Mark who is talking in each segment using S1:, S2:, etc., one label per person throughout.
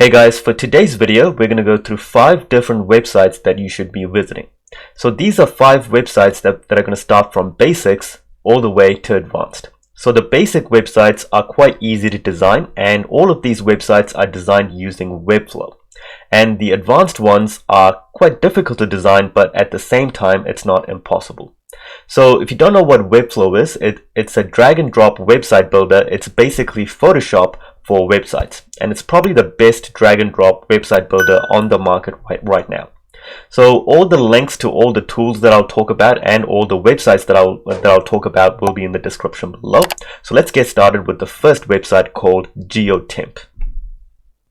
S1: Hey guys, for today's video, we're going to go through 5 different websites that you should be visiting. So these are 5 websites that are going to start from basics all the way to advanced. So the basic websites are quite easy to design, and all of these websites are designed using Webflow. And the advanced ones are quite difficult to design, but at the same time, it's not impossible. So if you don't know what Webflow is, it's a drag and drop website builder. It's basically Photoshop for websites, and it's probably the best drag and drop website builder on the market right now. So all the links to all the tools that I'll talk about and all the websites that I'll talk about will be in the description below. So let's get started with the first website called Geotemp.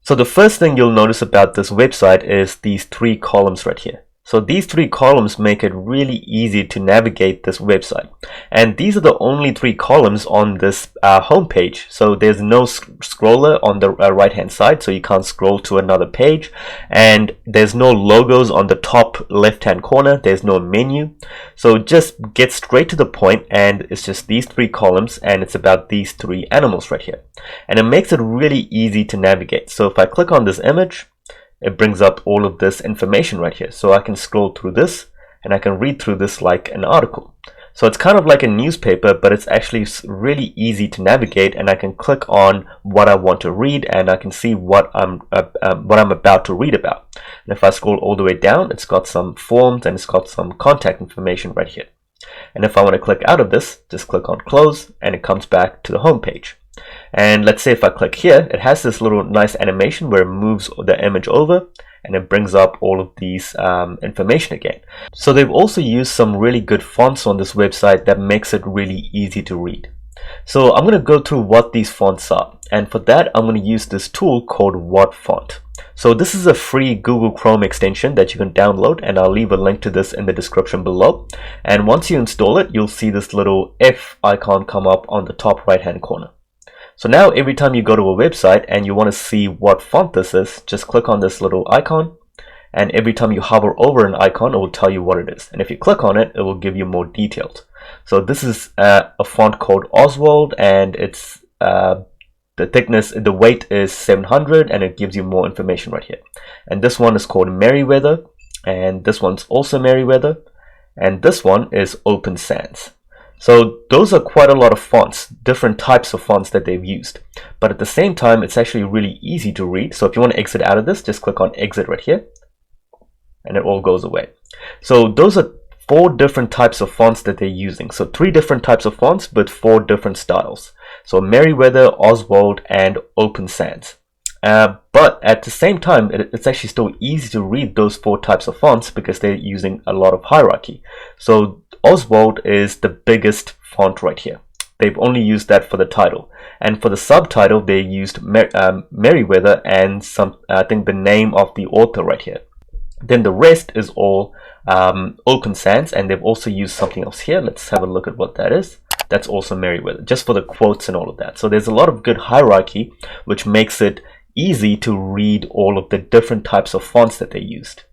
S1: So the first thing you'll notice about this website is these 3 columns right here. So these 3 columns make it really easy to navigate this website. And these are the only 3 columns on this homepage. So there's no scroller on the right hand side, so you can't scroll to another page. And there's no logos on the top left hand corner. There's no menu. So just get straight to the point, and it's just these 3 columns, and it's about these 3 animals right here. And it makes it really easy to navigate. So if I click on this image, it brings up all of this information right here. So I can scroll through this and I can read through this like an article. So it's kind of like a newspaper, but it's actually really easy to navigate, and I can click on what I want to read and I can see what I'm about to read about. And if I scroll all the way down, it's got some forms and it's got some contact information right here. And if I want to click out of this, just click on close and it comes back to the home page. And let's say if I click here, it has this little nice animation where it moves the image over and it brings up all of these information again. So they've also used some really good fonts on this website that makes it really easy to read. So I'm going to go through what these fonts are, and for that I'm going to use this tool called What Font. So this is a free Google Chrome extension that you can download, and I'll leave a link to this in the description below. And once you install it, you'll see this little F icon come up on the top right hand corner. So now every time you go to a website and you want to see what font this is, just click on this little icon, and every time you hover over an icon, it will tell you what it is. And if you click on it, it will give you more details. So this is a font called Oswald, and it's the thickness, the weight is 700, and it gives you more information right here. And this one is called Merriweather, and this one's also Merriweather, and this one is Open Sans. So those are quite a lot of fonts, different types of fonts that they've used. But at the same time, it's actually really easy to read. So if you want to exit out of this, just click on exit right here, and it all goes away. So those are 4 different types of fonts that they're using. So 3 different types of fonts, but 4 different styles. So Merriweather, Oswald, and Open Sans. But at the same time, it's actually still easy to read those 4 types of fonts because they're using a lot of hierarchy. So Oswald is the biggest font right here. They've only used that for the title, and for the subtitle they used Merriweather and I think the name of the author right here. Then the rest is all Open Sans, and they've also used something else here. Let's have a look at what that is. That's also Merriweather, just for the quotes and all of that. So there's a lot of good hierarchy, which makes it easy to read all of the different types of fonts that they used.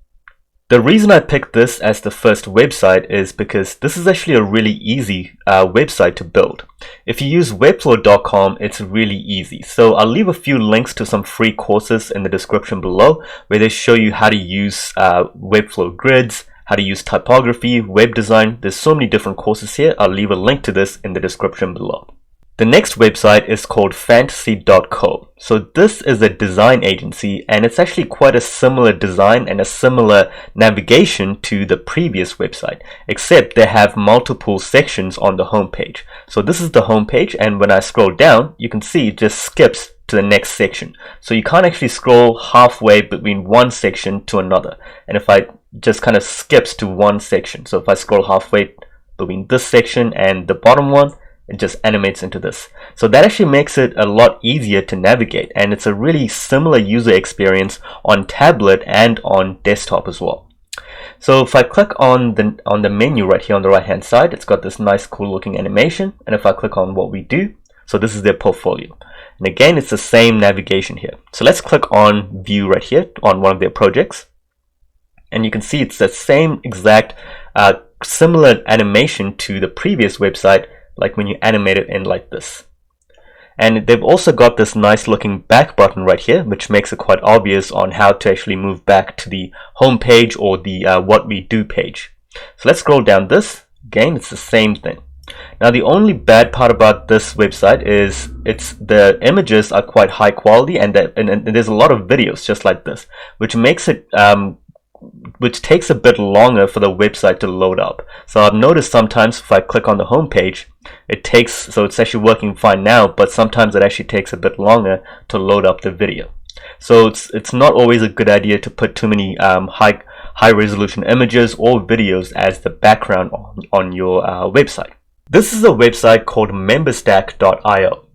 S1: The reason I picked this as the first website is because this is actually a really easy website to build. If you use webflow.com, it's really easy. So I'll leave a few links to some free courses in the description below where they show you how to use Webflow grids, how to use typography, web design. There's so many different courses here. I'll leave a link to this in the description below. The next website is called fantasy.co. So this is a design agency, and it's actually quite a similar design and a similar navigation to the previous website, except they have multiple sections on the homepage. So this is the homepage, and when I scroll down, you can see it just skips to the next section. So you can't actually scroll halfway between one section to another. And if I just kind of skips to one section, so if I scroll halfway between this section and the bottom one, it just animates into this. So that actually makes it a lot easier to navigate, and it's a really similar user experience on tablet and on desktop as well. So if I click on the menu right here on the right hand side, it's got this nice cool looking animation, and if I click on what we do, so this is their portfolio, and again it's the same navigation here. So let's click on view right here on one of their projects, and you can see it's the same exact similar animation to the previous website, like when you animate it in like this. And they've also got this nice looking back button right here, which makes it quite obvious on how to actually move back to the home page or the what we do page. So let's scroll down this. Again, it's the same thing. Now the only bad part about this website is the images are quite high quality, and there's a lot of videos just like this, which makes it which takes a bit longer for the website to load up. So I've noticed sometimes if I click on the home page, so it's actually working fine now, but sometimes it actually takes a bit longer to load up the video. So it's not always a good idea to put too many high resolution images or videos as the background on your website. This is a website called Memberstack.io,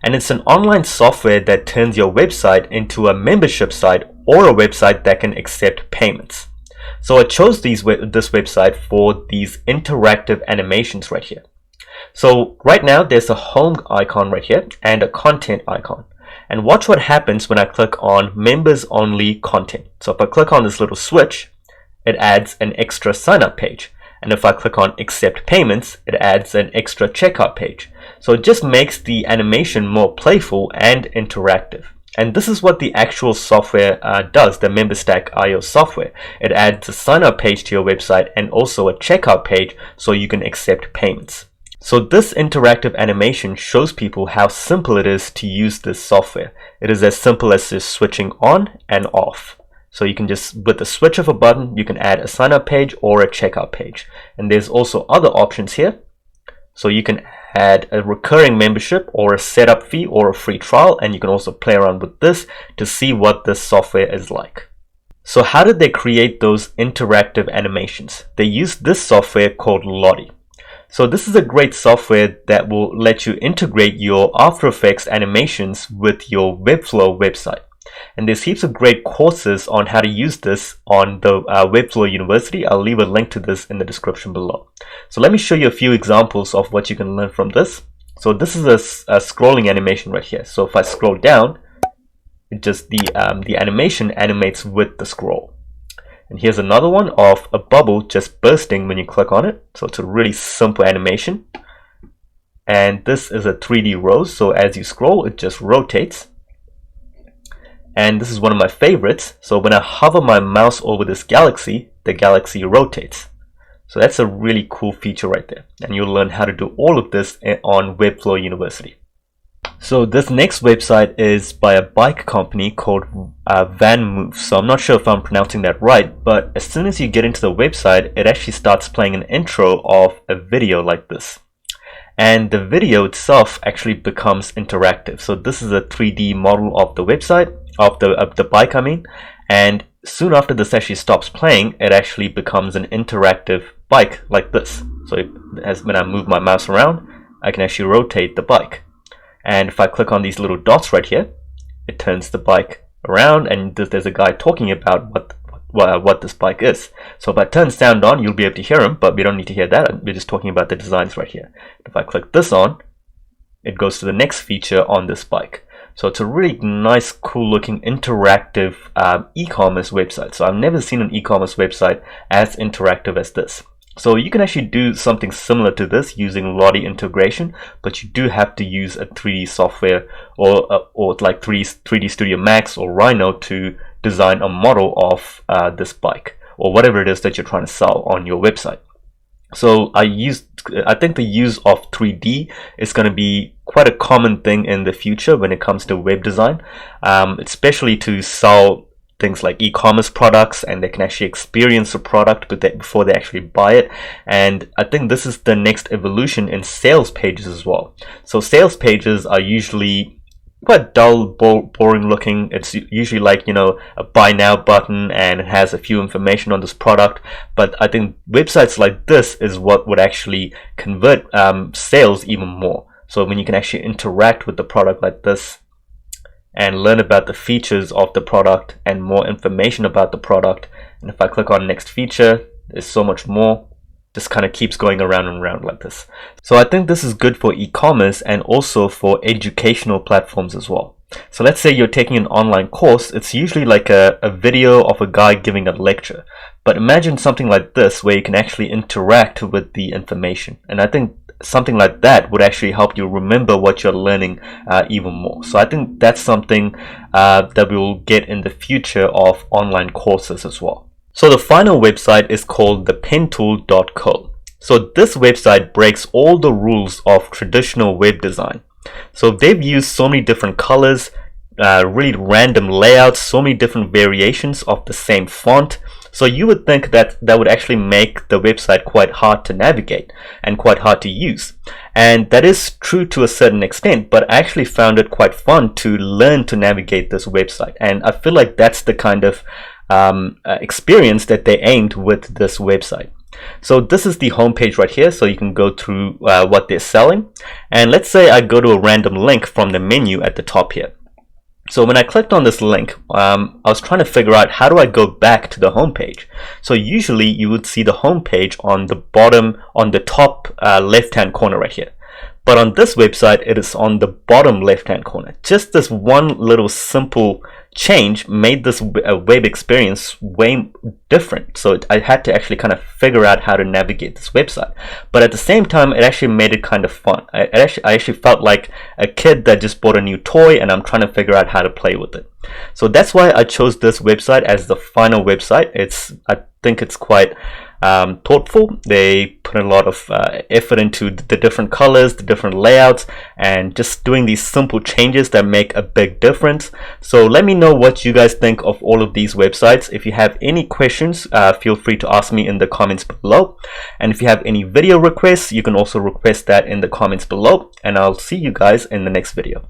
S1: and it's an online software that turns your website into a membership site or a website that can accept payments. So I chose this website for these interactive animations right here. So right now there's a home icon right here and a content icon. And watch what happens when I click on members only content. So if I click on this little switch, it adds an extra sign up page. And if I click on accept payments, it adds an extra checkout page. So it just makes the animation more playful and interactive. And this is what the actual software does, the Memberstack.io software. It adds a sign up page to your website and also a checkout page so you can accept payments. So this interactive animation shows people how simple it is to use this software. It is as simple as just switching on and off. So you can just, with the switch of a button, you can add a sign up page or a checkout page. And there's also other options here. So you can add a recurring membership or a setup fee or a free trial, and you can also play around with this to see what this software is like. So how did they create those interactive animations? They used this software called Lottie. So this is a great software that will let you integrate your After Effects animations with your Webflow website. And there's heaps of great courses on how to use this on the Webflow University. I'll leave a link to this in the description below. So let me show you a few examples of what you can learn from this. So this is a scrolling animation right here. So if I scroll down, it just the animation animates with the scroll. And here's another one of a bubble just bursting when you click on it. So it's a really simple animation. And this is a 3D rose. So as you scroll, it just rotates. And this is one of my favorites. So when I hover my mouse over this galaxy, the galaxy rotates. So that's a really cool feature right there. And you'll learn how to do all of this on Webflow University. So this next website is by a bike company called Vanmoof. So I'm not sure if I'm pronouncing that right, but as soon as you get into the website, it actually starts playing an intro of a video like this. And the video itself actually becomes interactive. So this is a 3D model of the website, of the bike I mean, and soon after this actually stops playing, it actually becomes an interactive bike like this. So when I move my mouse around, I can actually rotate the bike. And if I click on these little dots right here, it turns the bike around, and there's a guy talking about what this bike is. So if I turn sound on, you'll be able to hear him, but we don't need to hear that. We're just talking about the designs right here. If I click this on, it goes to the next feature on this bike. So it's a really nice, cool looking interactive e-commerce website. So I've never seen an e-commerce website as interactive as this. So you can actually do something similar to this using Lottie integration, but you do have to use a 3D software or like 3D Studio Max or Rhino to design a model of this bike or whatever it is that you're trying to sell on your website. So I think the use of 3D is going to be quite a common thing in the future when it comes to web design, especially to sell things like e-commerce products, and they can actually experience a product before they actually buy it. And I think this is the next evolution in sales pages as well. So sales pages are usually quite dull, boring looking. It's usually like, you know, a buy now button, and it has a few information on this product. But I think websites like this is what would actually convert sales even more. So when you can actually interact with the product like this and learn about the features of the product and more information about the product. And if I click on next feature, there's so much more. Just kind of keeps going around and around like this. So I think this is good for e-commerce and also for educational platforms as well. So let's say you're taking an online course. It's usually like a video of a guy giving a lecture. But imagine something like this where you can actually interact with the information. And I think something like that would actually help you remember what you're learning even more. So I think that's something that we will get in the future of online courses as well. So the final website is called thepentool.co. So this website breaks all the rules of traditional web design. So they've used so many different colors, really random layouts, so many different variations of the same font. So you would think that that would actually make the website quite hard to navigate and quite hard to use. And that is true to a certain extent, but I actually found it quite fun to learn to navigate this website. And I feel like that's the kind of experience that they aimed with this website. So this is the homepage right here, so you can go through what they're selling. And let's say I go to a random link from the menu at the top here. So when I clicked on this link, I was trying to figure out how do I go back to the homepage. So usually you would see the homepage on the bottom, on the top left-hand corner right here. But on this website, it is on the bottom left-hand corner. Just this one little simple change made this web experience way different. So I had to actually kind of figure out how to navigate this website. But at the same time, it actually made it kind of fun. I actually felt like a kid that just bought a new toy and I'm trying to figure out how to play with it. So that's why I chose this website as the final website. I think it's quite thoughtful. They put a lot of effort into the different colors, the different layouts, and just doing these simple changes that make a big difference. So let me know what you guys think of all of these websites. If you have any questions, feel free to ask me in the comments below. And if you have any video requests, you can also request that in the comments below. And I'll see you guys in the next video.